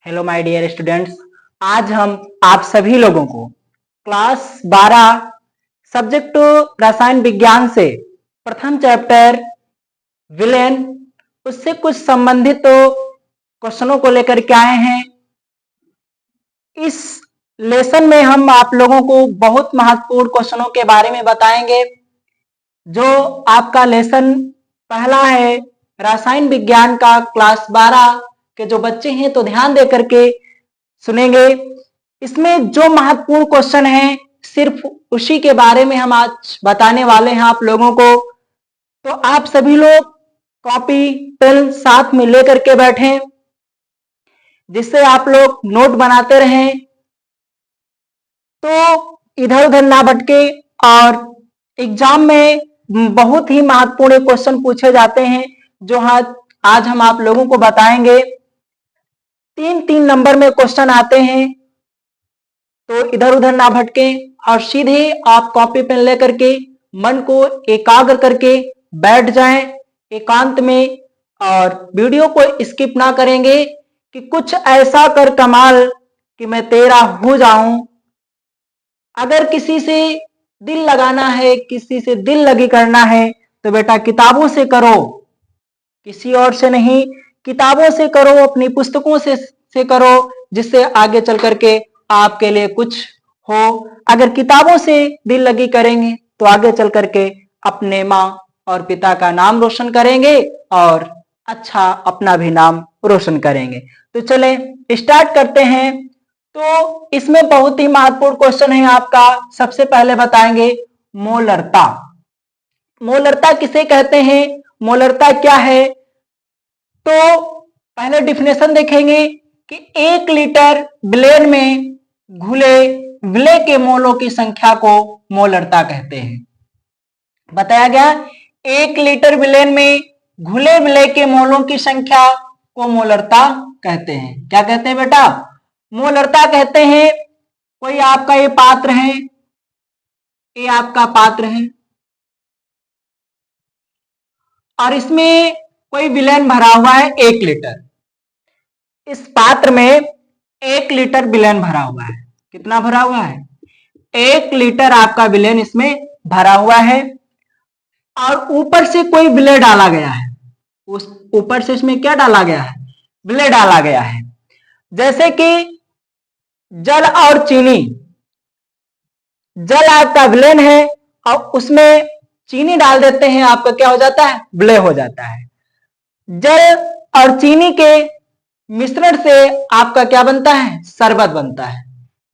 Hello my dear students, आज हम आप सभी लोगों को क्लास 12 सब्जेक्ट रसायन विज्ञान से प्रथम चैप्टर विलेन उससे कुछ संबंधित क्वेश्चनों को लेकर के आए हैं। इस लेसन में हम आप लोगों को बहुत महत्वपूर्ण क्वेश्चनों के बारे में बताएंगे। जो आपका लेसन पहला है रसायन विज्ञान का क्लास 12 के जो बच्चे हैं तो ध्यान दे करके सुनेंगे। इसमें जो महत्वपूर्ण क्वेश्चन है सिर्फ उसी के बारे में हम आज बताने वाले हैं आप लोगों को। तो आप सभी लोग कॉपी पेन साथ में लेकर के बैठें, जिससे आप लोग नोट बनाते रहें, तो इधर उधर ना भटके। और एग्जाम में बहुत ही महत्वपूर्ण क्वेश्चन पूछे जाते हैं जो आज हम आप लोगों को बताएंगे। 3-3 नंबर में क्वेश्चन आते हैं, तो इधर उधर ना भटके और सीधे आप कॉपी पेन लेकर के मन को एकाग्र करके बैठ जाएं एकांत में, और वीडियो को स्किप ना करेंगे कि कुछ ऐसा कर कमाल कि मैं तेरा हो जाऊं। अगर किसी से दिल लगाना है, किसी से दिल लगी करना है तो बेटा किताबों से करो, किसी और से नहीं, किताबों से करो, अपनी पुस्तकों से करो, जिससे आगे चल करके आपके लिए कुछ हो। अगर किताबों से दिल लगी करेंगे तो आगे चल करके अपने माँ और पिता का नाम रोशन करेंगे और अच्छा अपना भी नाम रोशन करेंगे। तो चले स्टार्ट करते हैं। तो इसमें बहुत ही महत्वपूर्ण क्वेश्चन है आपका। सबसे पहले बताएंगे मोलरता। मोलरता किसे कहते हैं, मोलरता क्या है? तो पहले डिफिनेशन देखेंगे कि 1 लीटर विलेन में घुले विलेय के मोलों की संख्या को मोलरता कहते हैं। बताया गया 1 लीटर विलेन में घुले विलेय के मोलों की संख्या को मोलरता कहते हैं। क्या कहते हैं बेटा? मोलरता कहते हैं। कोई आपका ये पात्र है, ये आपका पात्र है और इसमें कोई विलेन भरा हुआ है 1 लीटर। इस पात्र में 1 लीटर विलेन भरा हुआ है। कितना भरा हुआ है? 1 लीटर आपका विलेन इसमें भरा हुआ है और ऊपर से कोई विलेय डाला गया है। उस ऊपर से इसमें क्या डाला गया है? विलेय डाला गया है। जैसे कि जल और चीनी। जल आपका विलेन है और उसमें चीनी डाल देते हैं, आपका क्या हो जाता है? विलेय हो जाता है। जल और चीनी के मिश्रण से आपका क्या बनता है? शरबत बनता है।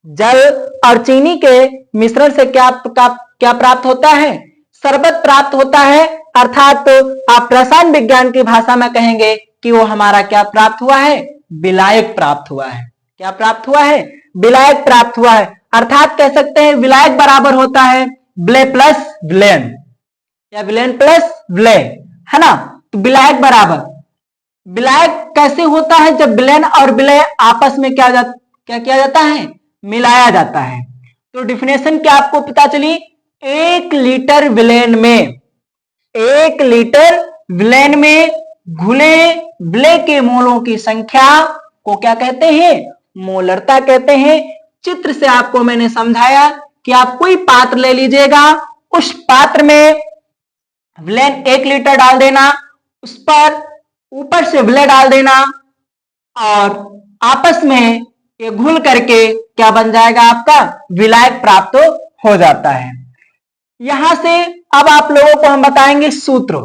जल और चीनी के मिश्रण से क्या प्राप्त होता है? शरबत प्राप्त होता है। अर्थात तो आप रसायन विज्ञान की भाषा में कहेंगे कि वो हमारा क्या प्राप्त हुआ है? विलायक प्राप्त हुआ है। क्या प्राप्त हुआ है? विलायक प्राप्त हुआ है। अर्थात कह सकते हैं विलायक बराबर होता है विलेय प्लस विलेन या विलेन प्लस विलेय, है ना? तो विलायक बराबर। विलायक कैसे होता है? जब विलेन और विलेय आपस में क्या किया जाता है? मिलाया जाता है। तो डिफिनेशन क्या आपको पता चली? 1 लीटर विलेन में, 1 लीटर विलेन में घुले विलेय के मोलों की संख्या को क्या कहते हैं? मोलरता कहते हैं। चित्र से आपको मैंने समझाया कि आप कोई पात्र ले लीजिएगा, उस पात्र में विलेन 1 लीटर डाल देना, उस पर ऊपर से विलेय डाल देना और आपस में ये घुल करके क्या बन जाएगा? आपका विलायक प्राप्त हो जाता है। यहां से अब आप लोगों को हम बताएंगे सूत्र।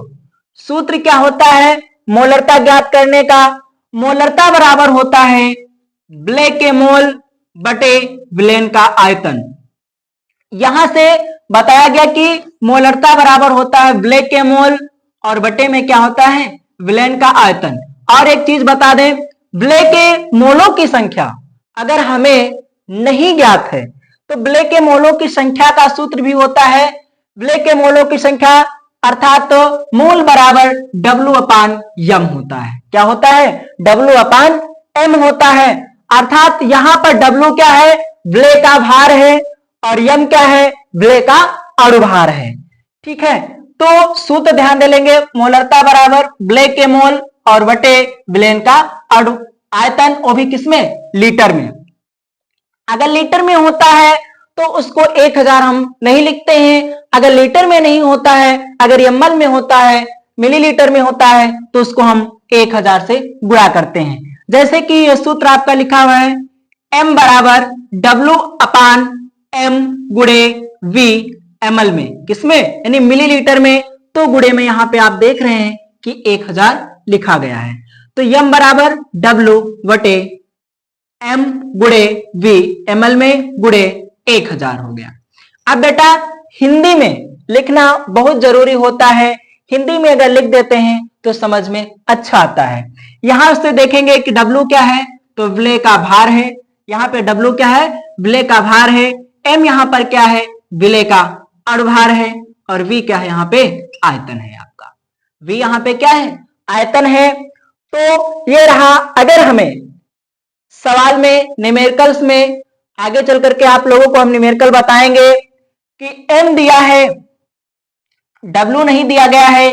सूत्र क्या होता है मोलरता ज्ञात करने का? मोलरता बराबर होता है विलेय के मोल बटे विलेन का आयतन। यहां से बताया गया कि मोलरता बराबर होता है विलेय के मोल और बटे में क्या होता है? विलेन का आयतन। और एक चीज बता दें, विलेय के मोलों की संख्या अगर हमें नहीं ज्ञात है तो विलेय के मोलों की संख्या का सूत्र भी होता है विलेय के मोलों की संख्या, अर्थात तो मोल बराबर W/M होता है। क्या होता है? W/M होता है। अर्थात यहां पर W क्या है? विलेय का भार है और M क्या है? विलेय का अणुभार है। ठीक है, तो सूत्र ध्यान दे लेंगे। मोलरता बराबर विलेय के मोल और बटे विलेन का आयतन, वो भी किसमें, लीटर में। अगर लीटर में होता है तो उसको 1000 हम नहीं लिखते हैं, अगर लीटर में नहीं होता है, अगर ml में होता है, मिलीलीटर में होता है, तो उसको हम 1000 से गुणा करते हैं। जैसे कि यह सूत्र आपका लिखा हुआ है, m बराबर W अपान m गुणे v ml में, किसमें, यानी मिलीलीटर में, तो गुणे में यहां पे आप देख रहे हैं कि 1000 लिखा गया है। तो m बराबर W बटे m गुणे v ml में गुणे 1000 हो गया। अब बेटा हिंदी में लिखना बहुत जरूरी होता है, हिंदी में अगर लिख देते हैं तो समझ में अच्छा आता है। यहां से देखेंगे कि W क्या है, तो विलेय का भार है, यहां पे W क्या है, विलेय का भार है, M यहां पर क्या है, विलेय का अणुभार है, और V क्या है, यहां पे आयतन है आपका। V यहां पे क्या है, आयतन है। तो ये रहा। अगर हमें सवाल में न्यूमेरिकल्स में आगे चल करके आप लोगों को हम न्यूमेरिकल बताएंगे कि M दिया है, W नहीं दिया गया है,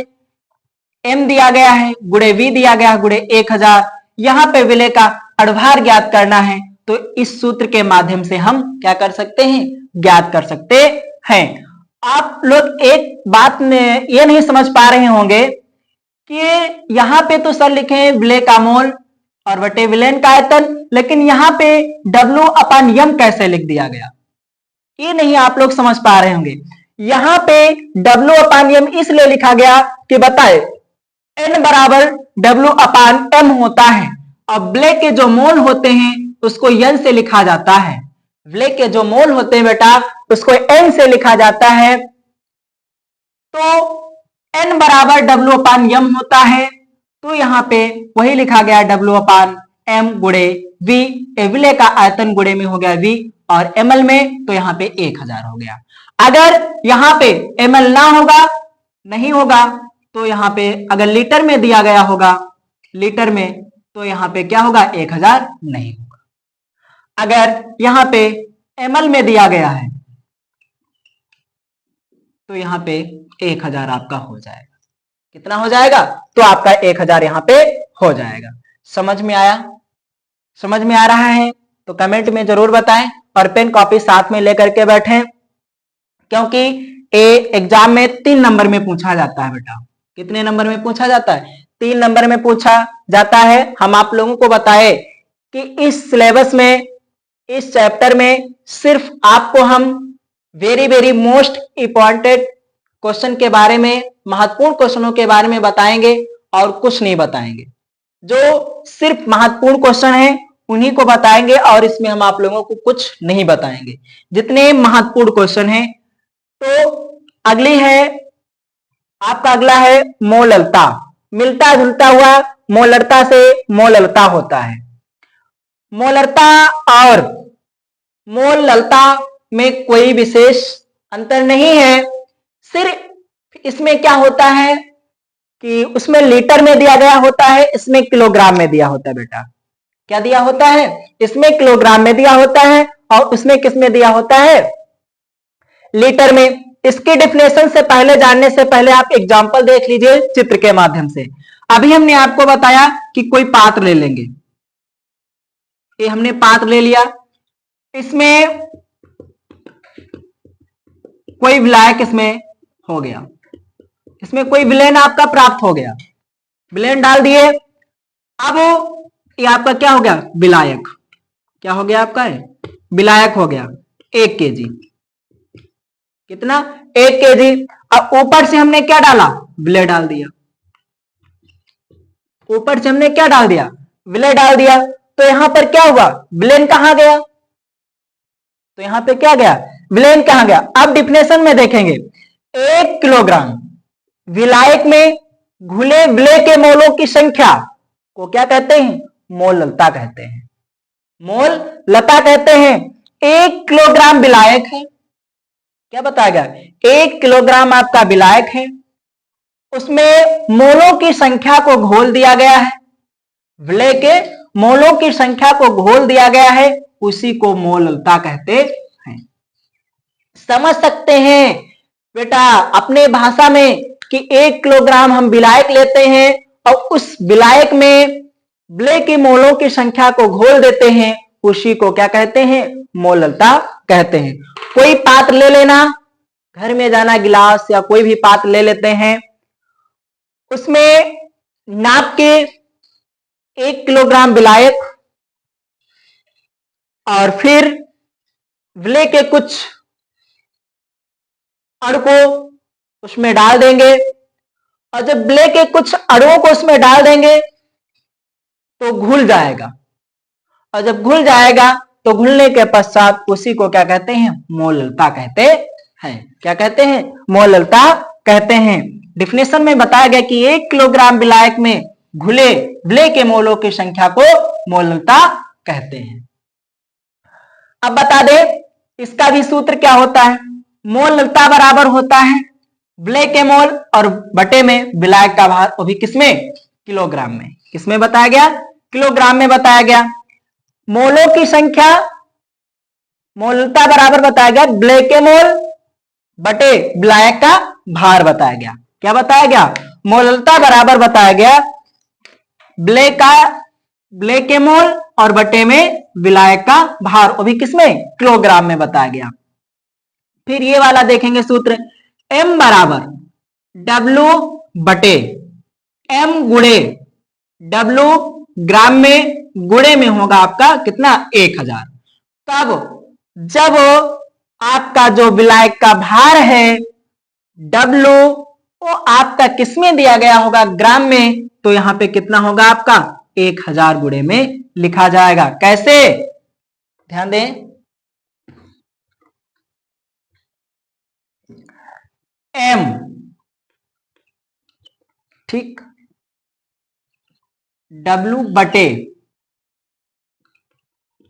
M दिया गया है, गुणे V दिया गया गुणे 1000, यहां पे विलेय का अणुभार ज्ञात करना है, तो इस सूत्र के माध्यम से हम क्या कर सकते हैं, ज्ञात कर सकते हैं। आप लोग एक बात में ये नहीं समझ पा रहे होंगे कि यहां पे तो सर लिखे हैं विलेय का मोल और बटे विलेयन का आयतन, लेकिन यहां पे W अपान m कैसे लिख दिया गया, ये नहीं आप लोग समझ पा रहे होंगे। यहां पे W अपान m इसलिए लिखा गया कि बताए n बराबर W अपान m होता है, और विलेय के जो मोल होते हैं उसको n से लिखा जाता है, विलेय के जो मोल होते हैं बेटा उसको n से लिखा जाता है। तो n बराबर W अपान m होता है, तो यहां पे वही लिखा गया W अपान m गुणे v, विलेय का आयतन गुणे में हो गया v, और ml में तो यहां पे 1000 हो गया। अगर यहां पे ml ना होगा, नहीं होगा, तो यहां पे अगर लीटर में दिया गया होगा, लीटर में, तो यहां पे क्या होगा, 1000 नहीं होगा। अगर यहां पे ml में दिया गया है तो यहां पे 1000 आपका हो जाएगा। कितना हो जाएगा, तो आपका 1000 यहां पे हो जाएगा। समझ में आया, समझ में आ रहा है तो कमेंट में जरूर बताएं, और पेन कॉपी साथ में लेकर के बैठें, क्योंकि एग्जाम में 3 नंबर में पूछा जाता है बेटा। कितने नंबर में पूछा जाता है, 3 नंबर में पूछा जाता है। हम आप लोगों को बताए कि इस सिलेबस में, इस चैप्टर में सिर्फ आपको हम very very most important question के बारे में, महत्वपूर्ण क्वेश्चनों के बारे में बताएंगे और कुछ नहीं बताएंगे। जो सिर्फ महत्वपूर्ण क्वेश्चन है उन्हीं को बताएंगे, और इसमें हम आप लोगों को कुछ नहीं बताएंगे। जितने महत्वपूर्ण क्वेश्चन हैं, तो अगली है आपका, अगला है मोललता। मिलता जुलता हुआ मोलरता से मोललता होता है। मोलरता और मोललता में कोई विशेष अंतर नहीं है, सिर्फ इसमें क्या होता है कि उसमें लीटर में दिया गया होता है, इसमें किलोग्राम में दिया होता है बेटा। क्या दिया होता है, इसमें किलोग्राम में दिया होता है, और उसमें किस में दिया होता है, लीटर में। इसकी डिफिनेशन से पहले, जानने से पहले आप एग्जांपल देख लीजिए चित्र के माध्यम से। अभी हमने आपको बताया कि कोई पात्र ले लेंगे, ये हमने पात्र ले लिया, इसमें कोई विलायक इसमें हो गया, इसमें कोई विलेन आपका प्राप्त हो गया, विलेन डाल दिए। अब ये आपका क्या हो गया, विलायक। क्या हो गया आपका, विलायक हो गया 1 kg। कितना, 1 kg। अब ऊपर से हमने क्या डाला, विलेय डाल दिया। ऊपर से हमने क्या डाल दिया, विलेय डाल दिया। तो यहां पर क्या हुआ, विलेन कहां गया, तो यहां पे क्या गया, विलेन कहां गया। अब डिफिनेशन में देखेंगे, 1 किलोग्राम विलायक में घुले विलेय के मोलों की संख्या को क्या कहते हैं, मोललता कहते हैं, मोललता कहते हैं। 1 किलोग्राम विलायक है, क्या बताया गया, 1 किलोग्राम आपका विलायक है, उसमें मोलों की संख्या को घोल दिया गया है, विलेय के मोलों की संख्या को घोल दिया गया है, उसी को मोललता कहते हैं। समझ सकते हैं बेटा अपने भाषा में कि 1 किलोग्राम हम विलायक लेते हैं, और उस विलायक में विलय की मोलों की संख्या को घोल देते हैं, उसी को क्या कहते हैं? मोललता कहते हैं। कोई पात्र ले लेना, घर में जाना, गिलास या कोई भी पात्र ले लेते हैं, उसमें नाप के 1 किलोग्राम विलायक और फिर विलय के कुछ अणु को उसमें डाल देंगे, और जब विलय के कुछ अणुओं को उसमें डाल देंगे तो घुल जाएगा, और जब घुल जाएगा तो घुलने के पश्चात उसी को क्या कहते हैं? मोललता कहते हैं। क्या कहते हैं? मोललता कहते हैं। डिफिनेशन में बताया गया कि 1 किलोग्राम विलायक में घुले विलय के मोलों की संख्या को मोललता कहते हैं। अब बता दे इसका भी सूत्र क्या होता है? मोललता बराबर होता है विलय के मोल और बटे में विलायक का भार, वो भी किसमें? किलोग्राम में। किसमें बताया गया? किलोग्राम में बताया गया। मोलों की संख्या, मोललता बराबर बताया गया विलय के मोल बटे विलायक का भार बताया गया। क्या बताया गया? मोललता बराबर बताया गया विलय के मोल और बटे में विलायक का भार, वो भी किसमें? किलोग्राम में बताया गया। फिर ये वाला देखेंगे सूत्र, m बराबर W बटे m गुणे W ग्राम में, गुणे में होगा आपका कितना? 1000। तब जब आपका जो विलायक का भार है W, वो आपका किसमें दिया गया होगा? ग्राम में, तो यहां पे कितना होगा आपका? 1000 गुणे में लिखा जाएगा। कैसे? ध्यान दें, m, ठीक, W बटे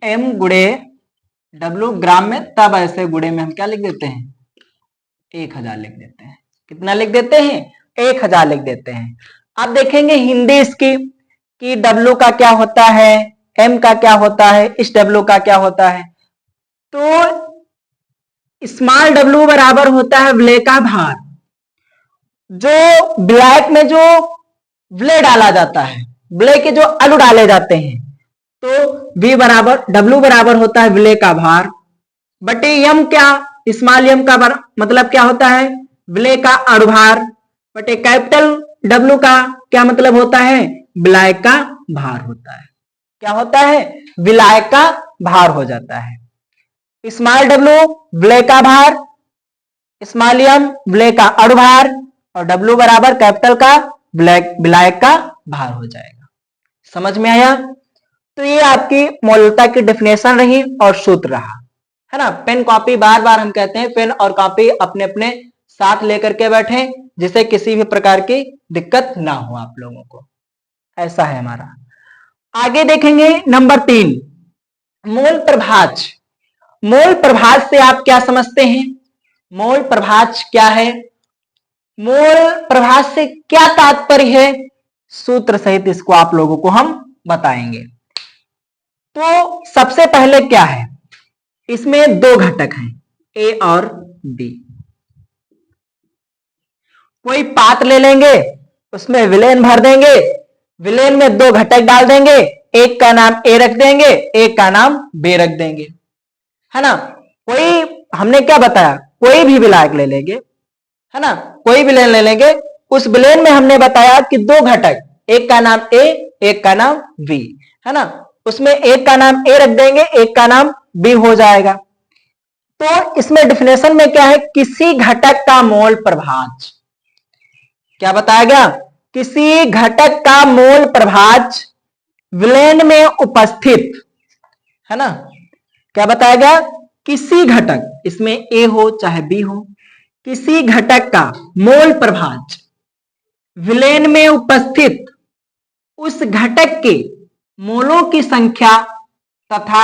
m गुणे W ग्राम में, तब ऐसे गुणे में हम क्या लिख देते हैं? 1000 लिख देते हैं। कितना लिख देते हैं? 1000 लिख देते हैं। अब देखेंगे हिंदी इसकी कि W का क्या होता है, M का क्या होता है, इस W का क्या होता है। तो स्मॉल W बराबर होता है विलय का भार। जो विलायक में जो विलय डाला जाता है, विलय के जो अणु डाले जाते हैं, तो V बराबर W बराबर होता है विलय का भार बटे M, क्या? स्मॉल m का मतलब क्या होता है? विलय का अणुभार बटे कैपिटल W का क्या मतलब होता है? विलायक का भार होता है। क्या होता है? विलायक का भार हो जाता है। स्मॉल W विलय का भार, स्मॉल m विलय का अणुभार, और W बराबर कैपिटल का विलायक का भार हो जाएगा। समझ में आया? तो ये आपकी मोललता की डेफिनेशन रही और सूत्र रहा, है ना। पेन कॉपी, बार बार हम कहते हैं पेन और कॉपी अपने अपने साथ लेकर के बैठे, जिससे किसी भी प्रकार की दिक्कत ना हो आप लोगों को। ऐसा है हमारा। आगे देखेंगे नंबर 3, मोल प्रभाज। मोल प्रभाज से आप क्या समझते हैं? मोल प्रभाज क्या है? मोल प्रभाज से क्या तात्पर्य है? सूत्र सहित इसको आप लोगों को हम बताएंगे। तो सबसे पहले क्या है, इसमें 2 घटक हैं, A और B। कोई पात्र ले लेंगे, उसमें विलेन भर देंगे, विलेन में 2 घटक डाल देंगे, एक का नाम A रख देंगे, एक का नाम B रख देंगे, है ना। कोई हमने क्या बताया, कोई भी विलायक ले लेंगे, है ना, कोई विलेन ले लेंगे, उस विलेन में हमने बताया कि 2 घटक, एक का नाम A, एक का नाम B, है ना। उसमें एक का नाम A रख देंगे, एक का नाम B हो जाएगा। तो इसमें डेफिनेशन में क्या है? किसी घटक का मोल प्रभाज। क्या बताया गया? किसी घटक का मोल प्रभाज विलेन में उपस्थित, है ना। क्या बताया गया? किसी घटक, इसमें A हो चाहे B हो, किसी घटक का मोल प्रभाज विलेन में उपस्थित उस घटक के मोलों की संख्या तथा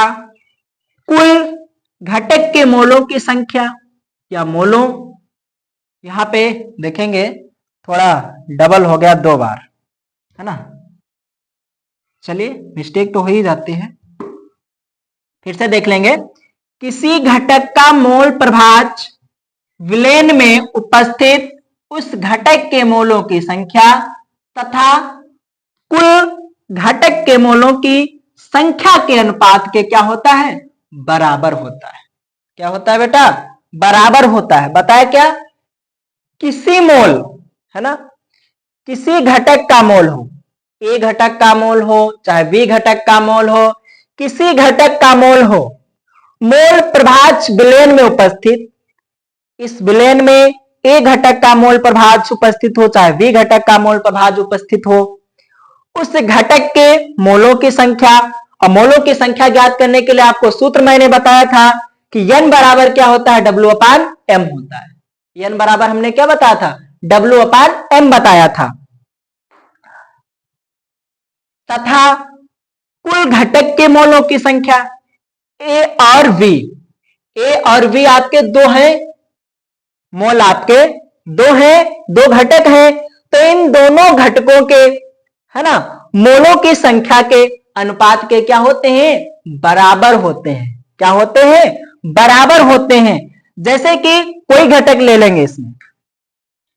कुल घटक के मोलों की संख्या या मोलों, यहां पे देखेंगे थोड़ा डबल हो गया 2 बार, है ना। चलिए, मिस्टेक तो हो ही जाती है, फिर से देख लेंगे। किसी घटक का मोल प्रभाज विलेन में उपस्थित उस घटक के मोलों की संख्या तथा कुल घटक के मोलों की संख्या के अनुपात के क्या होता है, बराबर होता है। क्या होता है बेटा, बराबर होता है। बताए क्या, किसी मोल, है ना, किसी घटक का मोल हो, ए घटक का मोल हो चाहे बी घटक का मोल हो, किसी घटक का मोल हो, मोल प्रभाज्य विलयन में उपस्थित, इस विलयन में ए घटक का मोल प्रभाज्य उपस्थित हो चाहे बी घटक का मोल प्रभाज्य उपस्थित हो, उस घटक के मोलों की संख्या, और मोलों की संख्या ज्ञात करने के लिए आपको सूत्र मैंने बताया था कि n बराबर क्या होता है, W/m होता है। n बराबर हमने क्या बताया था, W/m बताया था। तथा कुल घटक के मोलों की संख्या A और V, A और V आपके दो हैं, मोल आपके दो हैं, दो घटक हैं, तो इन दोनों घटकों के, है ना, मोलों की संख्या के अनुपात के क्या होते हैं, बराबर होते हैं। क्या होते हैं, बराबर होते हैं। जैसे कि कोई घटक ले लेंगे, इसमें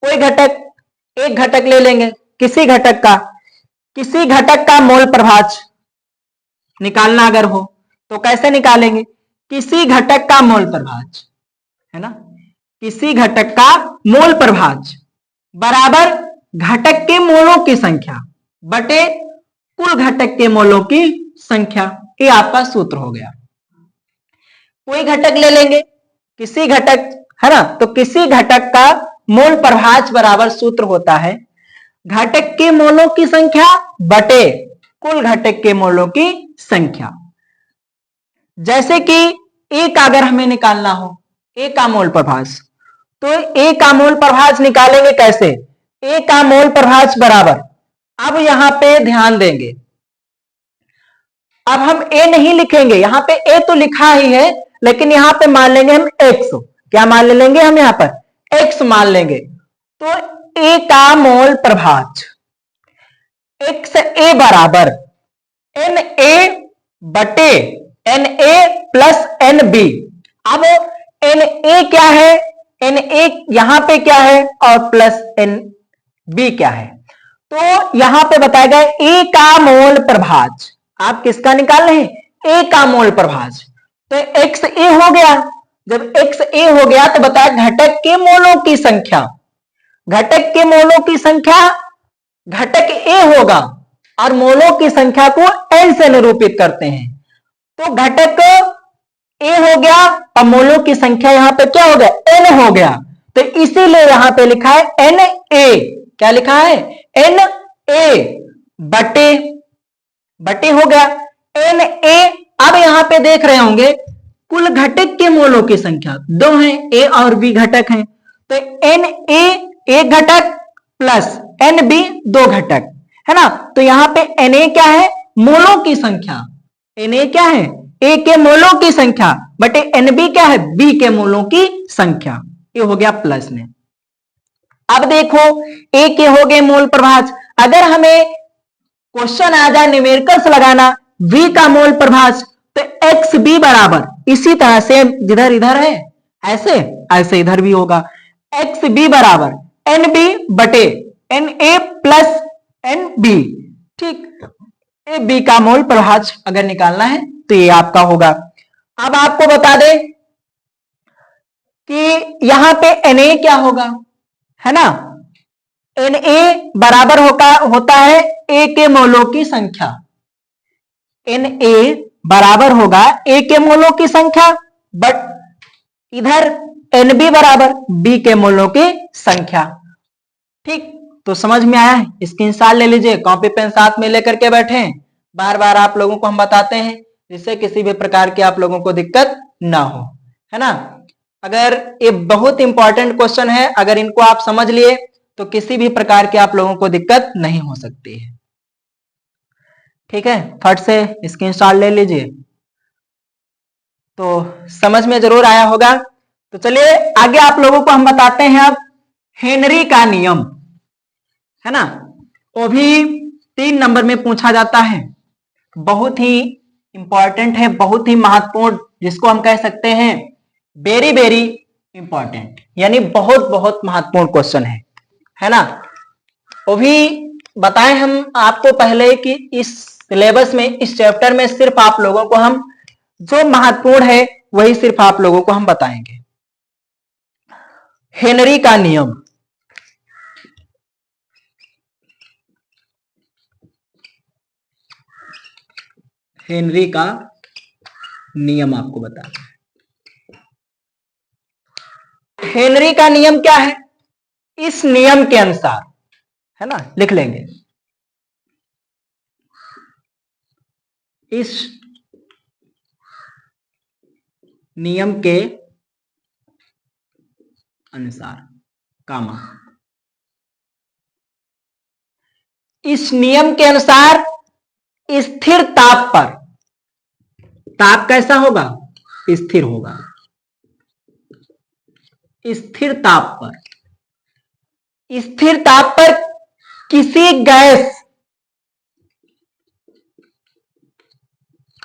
कोई घटक, एक घटक ले लेंगे, किसी घटक का मोल प्रभाज्य निकालना अगर हो तो कैसे निकालेंगे, किसी घटक का मोल प्रभाज्य, है ना, किसी घटक का मोल प्रभाज्य बराबर घटक के मोलों की संख्या बटे कुल घटक के मोलों की संख्या। ये आपका सूत्र हो गया। कोई घटक ले लेंगे, किसी घटक, है ना, तो किसी घटक का मोल प्रभाज्य बराबर सूत्र होता है घटक के मोलों की संख्या बटे कुल घटक के मोलों की संख्या। जैसे कि ए का अगर हमें निकालना हो, ए का मोल प्रभाज्य, तो ए का मोल प्रभाज्य निकालेंगे कैसे, ए का मोल प्रभाज्य बराबर, अब यहां पे ध्यान देंगे, अब हम ए नहीं लिखेंगे, यहां पे ए तो लिखा ही है, लेकिन यहां पे मान लेंगे हम एक्स। क्या मान लेंगे हम, यहां पर एक्स मान लेंगे। तो ए का मोल प्रभाज्य एक्स ए बराबर एन ए बटे N A plus N B. अब एन ए क्या है, एन ए यहां पे क्या है, और प्लस एन बी क्या है। तो यहां पे बताया गया ए का मोल प्रभाज्य, आप किसका निकाल रहे हैं, ए का मोल प्रभाज्य, तो एक्स ए हो गया। जब एक्स ए हो गया तो बताया घटक के मोलों की संख्या, घटक के मोलों की संख्या घटक ए होगा और मोलों की संख्या को एन से निरूपित करते हैं। तो घटक ए हो गया और मोलों की संख्या यहां पे क्या हो गया, एन हो गया, तो इसीलिए यहां पे लिखा है एन ए। क्या लिखा है, एन ए बटे, बटे हो गया एन ए। अब यहां पे देख रहे होंगे कुल घटक के मोलों की संख्या दो हैं, ए और बी घटक हैं, तो एन ए एक घटक प्लस एन बी दो घटक, है ना। तो यहां पे एन ए क्या है, मोलों की संख्या, एन ए क्या है, ए के मोलों की संख्या बटे एन बी क्या है, बी के मोलों की संख्या। ये हो गया प्लस में। अब देखो ए के हो गए मोल प्रभाज्य, अगर हमें क्वेश्चन आ जाए न्यूमेरिकल्स लगाना v का मोल प्रभाज्य, तो एक्स बी बराबर इसी तरह से जिधर इधर है ऐसे ऐसे इधर भी होगा, एक्स बी बराबर एन बी बटे N A plus N B. ठीक, ए बी का मोल प्रभाज्य अगर निकालना है तो ये आपका होगा। अब आपको बता दें कि यहां पे एन ए क्या होगा, है ना, एन ए बराबर होता है ए के मोलों की संख्या, एन ए बराबर होगा ए के मोलों की संख्या, बट इधर एन बी बराबर बी के मोलों की संख्या। ठीक, तो समझ में आया है, स्क्रीनशॉट ले लीजिए, कॉपी पेन साथ में लेकर के बैठे, बार बार आप लोगों को हम बताते हैं जिससे किसी भी प्रकार की आप लोगों को दिक्कत ना हो, है ना। अगर ये बहुत इंपॉर्टेंट क्वेश्चन है, अगर इनको आप समझ लिए तो किसी भी प्रकार की आप लोगों को दिक्कत नहीं हो सकती है। ठीक है, फट से स्क्रीनशॉट ले लीजिए, तो समझ में जरूर आया होगा। तो चलिए आगे आप लोगों को हम बताते हैं अब हेनरी का नियम, है ना, वो भी 3 नंबर में पूछा जाता है, बहुत ही इंपॉर्टेंट है, बहुत ही महत्वपूर्ण, जिसको हम कह सकते हैं वेरी वेरी इंपॉर्टेंट, यानी बहुत बहुत महत्वपूर्ण क्वेश्चन है ना। वो भी बताएं हम आपको पहले कि इस सिलेबस में, इस चैप्टर में सिर्फ आप लोगों को हम जो महत्वपूर्ण है वही सिर्फ आप लोगों को हम बताएंगे। हेनरी का नियम, हेनरी का नियम आपको बताना है। हेनरी का नियम क्या है? इस नियम के अनुसार, है ना, लिख लेंगे, इस नियम के अनुसार, कामा, इस नियम के अनुसार स्थिर ताप पर, ताप कैसा होगा? स्थिर होगा। स्थिर ताप पर, स्थिर ताप पर किसी गैस,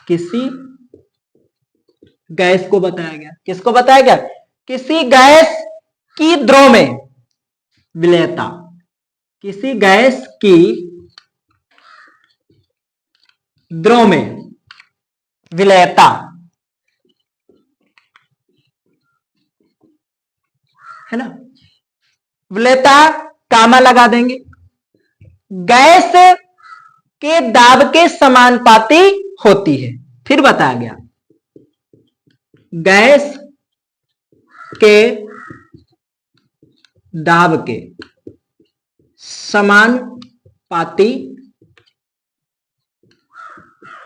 किसी गैस को बताया गया। किसको बताया गया? किसी गैस की द्रव में विलेयता, किसी गैस की द्रव में विलेयता, है ना, विलेयता कामा लगा देंगे, गैस के दाब के समानुपाती होती है। फिर बताया गया गैस के दाब के समानुपाती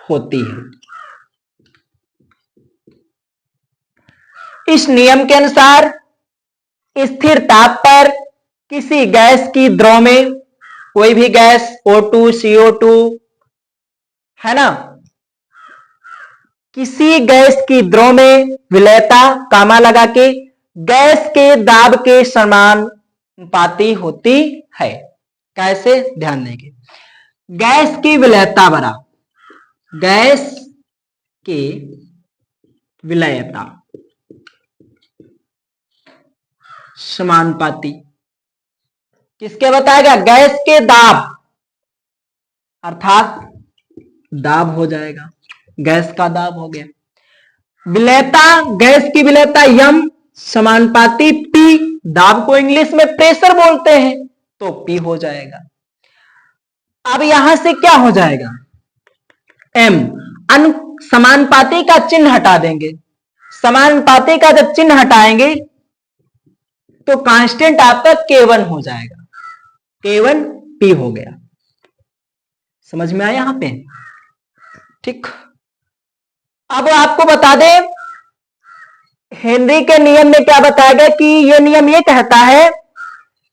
होती है। इस नियम के अनुसार स्थिर ताप पर किसी गैस की द्रव में, कोई भी गैस O2, CO2, है ना, किसी गैस की द्रव में विलेयता कामा लगा के गैस के दाब के समानुपाती होती है। कैसे? ध्यान देंगे, गैस की विलेयता बरा गैस की विलेयता समानुपाती किसके बताएगा? गैस के दाब, अर्थात दाब हो जाएगा, गैस का दाब हो गया। विलेयता, गैस की विलेयता यम समानुपाती पी, दाब को इंग्लिश में प्रेशर बोलते हैं, तो पी हो जाएगा। अब यहां से क्या हो जाएगा? एम, समानुपाती का चिन्ह हटा देंगे। समानुपाती का जब चिन्ह हटाएंगे तो कांस्टेंट आपका K1 हो जाएगा, K1 P हो गया। समझ में आया यहां पे? ठीक। अब आपको बता दें हेनरी के नियम में क्या बताया गया कि यह नियम ये कहता है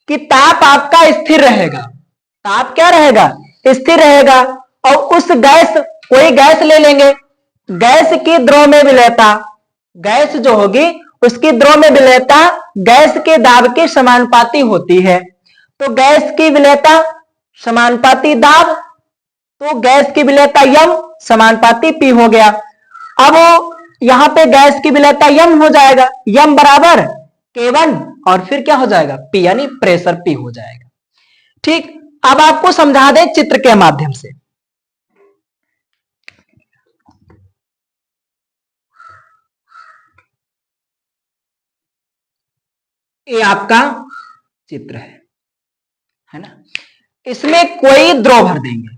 कि ताप आपका स्थिर रहेगा। ताप क्या रहेगा? स्थिर रहेगा। और उस गैस, कोई गैस ले लेंगे, गैस की द्रव में विलेयता, गैस जो होगी उसकी द्रव में विलेयता गैस के दाब के समानुपाती होती है। तो गैस की विलेयता समानुपाती दाब, तो गैस की विलेयता यम समानुपाती पी हो गया। अब यहां पे गैस की विलेयता यम हो जाएगा, यम बराबर K1 और फिर क्या हो जाएगा? P, यानी प्रेशर P हो जाएगा। ठीक। अब आपको समझा दें चित्र के माध्यम से। ये आपका चित्र है ना, इसमें कोई द्रव भर देंगे,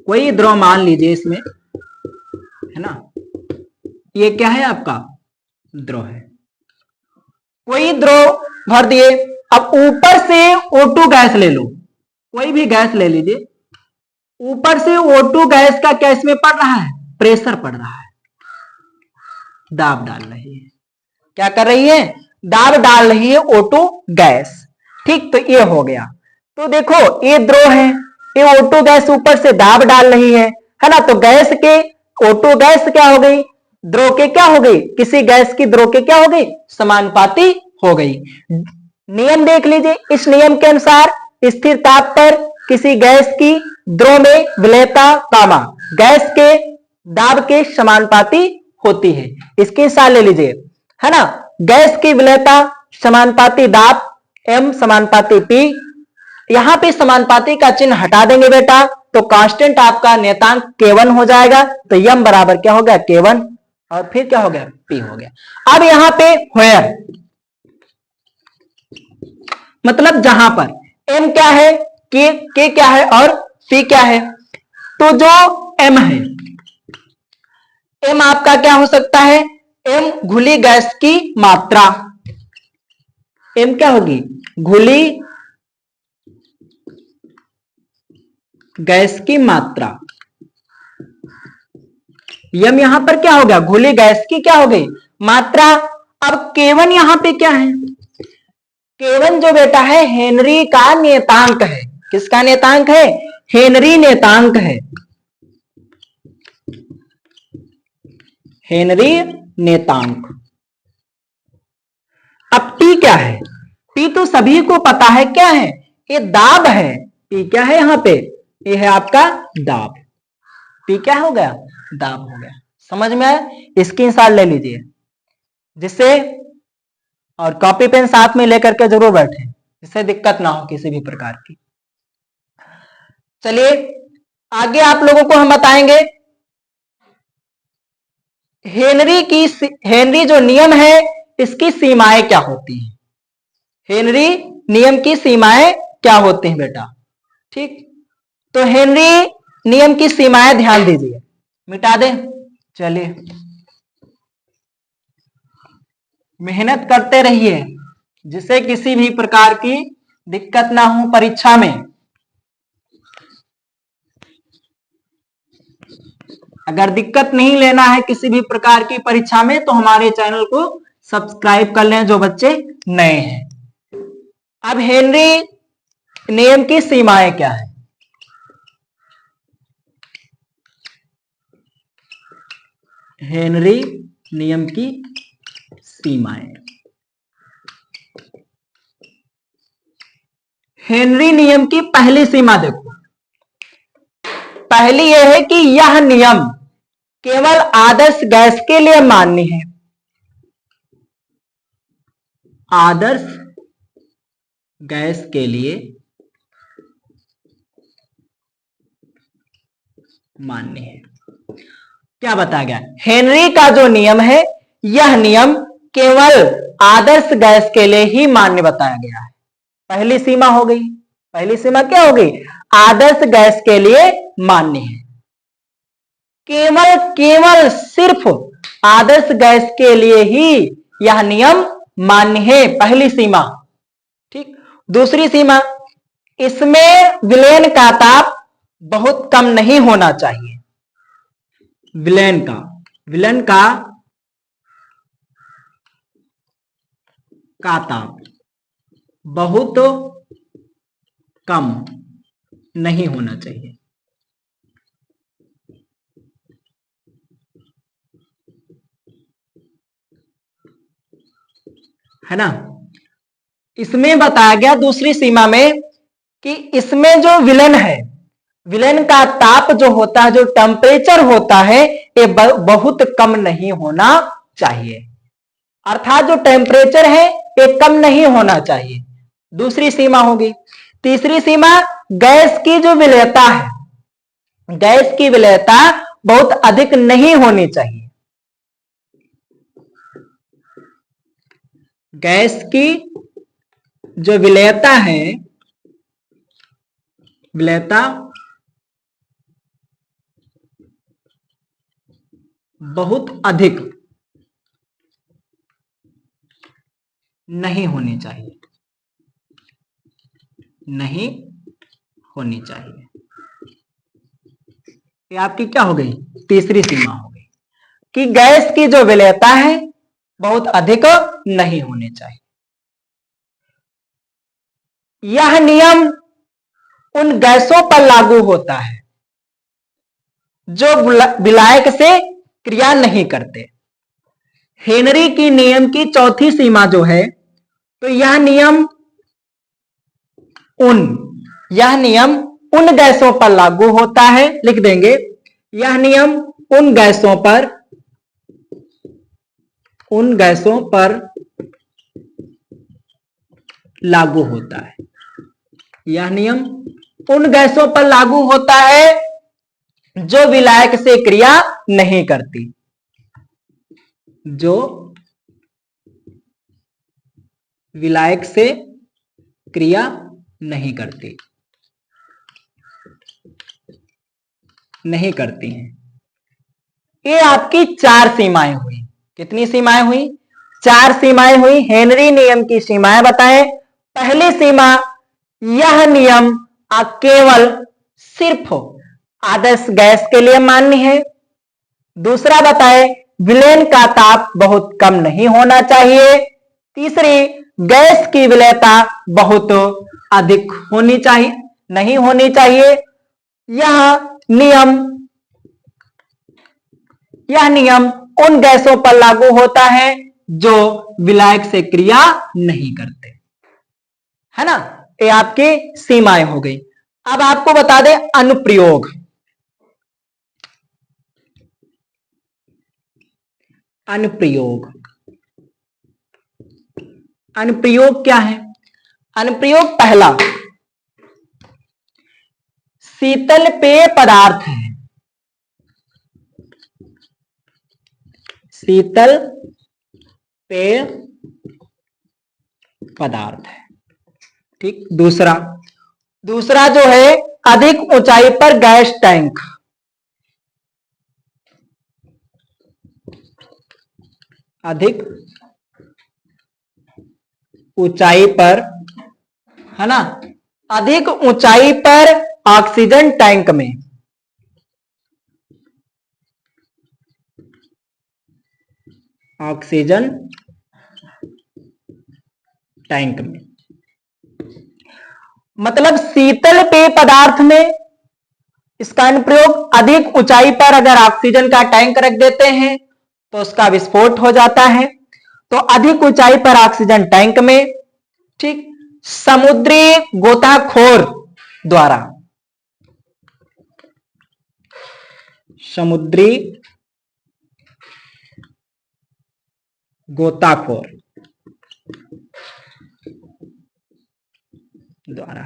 कोई द्रव मान लीजिए इसमें, है ना, ये क्या है? आपका द्रव है, कोई द्रव भर दिए। अब ऊपर से O2 गैस ले लो, कोई भी गैस ले लीजिए, ऊपर से O2 गैस का क्या इसमें पड़ रहा है? प्रेशर पड़ रहा है, दाब डाल रही है। क्या कर रही है? दाब डाल रही है O2 गैस। ठीक, तो ये हो गया। तो देखो ये द्रव है, ये O2 गैस ऊपर से दाब डाल रही है ना, तो गैस के O2 गैस क्या हो गई? द्रव के क्या हो गई? किसी गैस की द्रव के क्या हो गई? समानुपाती हो गई। नियम देख लीजिए, इस नियम के अनुसार स्थिर ताप पर किसी गैस की द्रव में विलेयता कामा गैस के दाब के समानुपाती होती है। इसके साथ ले लीजिए, है ना, गैस की विलेयता समानुपाती दाब m समानुपाती p, यहां पे समानुपाती का चिन्ह हटा देंगे बेटा, तो कांस्टेंट आपका नियतांक k1 हो जाएगा। तो m बराबर क्या हो गया k1 और फिर क्या हो गया p हो गया। अब यहां पे व्हेयर मतलब जहां पर m क्या है, k क्या है और p क्या है, तो जो m है, m आपका क्या हो सकता है, m घुली गैस की मात्रा, m क्या होगी घुली गैस की मात्रा। m यहां पर क्या हो गया घुली गैस की क्या हो गई मात्रा। अब k1 यहां पे क्या है, k1 जो बेटा है हेनरी का नियतांक है। किसका नियतांक है, हेनरी नियतांक है, हेनरी नियतांक। अब P क्या है, P तो सभी को पता है क्या है, ये दाब है। P क्या है यहां पे, ये है आपका दाब। P क्या हो गया दाब हो गया। समझ में आया, स्क्रीनशॉट ले लीजिए जिससे, और कॉपी पेन साथ में लेकर के जरूर बैठे जिससे दिक्कत ना हो किसी भी प्रकार की। चलिए आगे आप लोगों को हम बताएंगे हेनरी जो नियम है इसकी सीमाएं क्या होती हैं। हेनरी नियम की सीमाएं क्या होती हैं बेटा, ठीक। तो हेनरी नियम की सीमाएं ध्यान दीजिए, मिटा दें। चलिए मेहनत करते रहिए जिससे किसी भी प्रकार की दिक्कत ना हो परीक्षा में। अगर दिक्कत नहीं लेना है किसी भी प्रकार की परीक्षा में तो हमारे चैनल को सब्सक्राइब कर लें जो बच्चे नए हैं। अब हेनरी नियम की सीमाएं क्या है, हेनरी नियम की सीमाएं। हेनरी नियम की पहली सीमा देखो, पहली यह है कि यह नियम केवल आदर्श गैस के लिए मान्य है। आदर्श गैस के लिए मान्य है। क्या बताया गया, हेनरी का जो नियम है यह नियम केवल आदर्श गैस के लिए ही मान्य बताया गया है। पहली सीमा हो गई, पहली सीमा क्या हो गई, आदर्श गैस के लिए मान्य है। केवल सिर्फ आदर्श गैस के लिए ही यह नियम मान्य है, पहली सीमा, ठीक। दूसरी सीमा, इसमें विलयन का ताप बहुत कम नहीं होना चाहिए। विलयन का ताप बहुत कम नहीं होना चाहिए। है ना, इसमें बताया गया दूसरी सीमा में कि इसमें जो विलन है, विलन का ताप जो होता है, जो टेम्परेचर होता है, ये बहुत कम नहीं होना चाहिए। अर्थात जो टेम्परेचर है ये कम नहीं होना चाहिए, दूसरी सीमा होगी। तीसरी सीमा, गैस की जो विलयता है, गैस की विलयता बहुत अधिक नहीं होनी चाहिए। गैस की जो विलयता है, विलयता बहुत अधिक नहीं होनी चाहिए, नहीं होनी चाहिए। ये आपकी क्या हो गई, तीसरी सीमा हो गई कि गैस की जो विलयता है बहुत अधिक नहीं होनी चाहिए। यह नियम उन गैसों पर लागू होता है जो विलायक से क्रिया नहीं करते। हेनरी की नियम की चौथी सीमा जो है, तो यह नियम उन गैसों पर लागू होता है, लिख देंगे, यह नियम उन गैसों पर लागू होता है। यह नियम उन गैसों पर लागू होता है जो विलायक से क्रिया नहीं करती, जो विलायक से क्रिया नहीं करती हैं। ये आपकी 4 सीमाएं हुई। कितनी सीमाएं हुई? 4 सीमाएं हुई। हेनरी नियम की सीमाएं बताएं। पहली सीमा, यह नियम केवल सिर्फ आदर्श गैस के लिए मान्य है। दूसरा बताए, विलयन का ताप बहुत कम नहीं होना चाहिए। तीसरी, गैस की विलेयता बहुत अधिक होनी चाहिए, नहीं होनी चाहिए। यह नियम उन गैसों पर लागू होता है जो विलायक से क्रिया नहीं करते, है ना। ये आपकी सीमाएं हो गई। अब आपको बता दें अनुप्रयोग। अनुप्रयोग क्या है? अनुप्रयोग पहला, शीतल पेय पदार्थ है। शीतल पेय पदार्थ है, ठीक। दूसरा जो है, अधिक ऊंचाई पर गैस टैंक। अधिक ऊंचाई पर, है ना, अधिक ऊंचाई पर ऑक्सीजन टैंक में। ऑक्सीजन टैंक में मतलब शीतल पेय पदार्थ में इसका अनुप्रयोग अधिक ऊंचाई पर अगर ऑक्सीजन का टैंक रख देते हैं तो उसका विस्फोट हो जाता है। तो अधिक ऊंचाई पर ऑक्सीजन टैंक में, ठीक। समुद्री गोताखोर द्वारा, समुद्री गोताखोर द्वारा,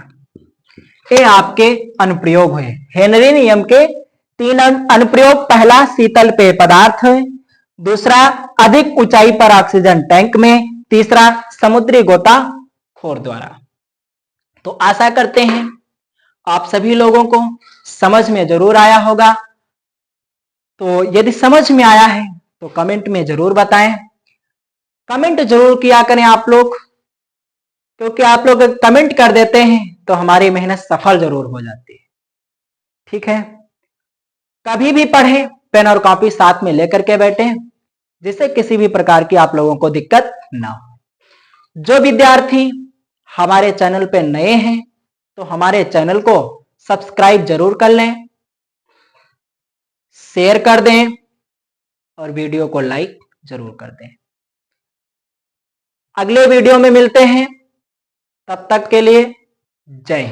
ये आपके अनुप्रयोग हुए। हेनरी नियम के 3 अनुप्रयोग। पहला, शीतल पेय पदार्थ है। दूसरा, अधिक ऊंचाई पर ऑक्सीजन टैंक में। तीसरा, समुद्री गोताखोर द्वारा। तो आशा करते हैं आप सभी लोगों को समझ में जरूर आया होगा। तो यदि समझ में आया है तो कमेंट में जरूर बताएं। कमेंट जरूर किया करें आप लोग, क्योंकि आप लोग कमेंट कर देते हैं तो हमारी मेहनत सफल जरूर हो जाती है, ठीक है। कभी भी पढ़ें, पेन और कॉपी साथ में लेकर के बैठें, जिससे किसी भी प्रकार की आप लोगों को दिक्कत ना हो। जो विद्यार्थी हमारे चैनल पे नए हैं तो हमारे चैनल को सब्सक्राइब जरूर कर लें, शेयर कर दें और वीडियो को लाइक जरूर कर दें। अगले वीडियो में मिलते हैं, तब तक के लिए जय हिंद।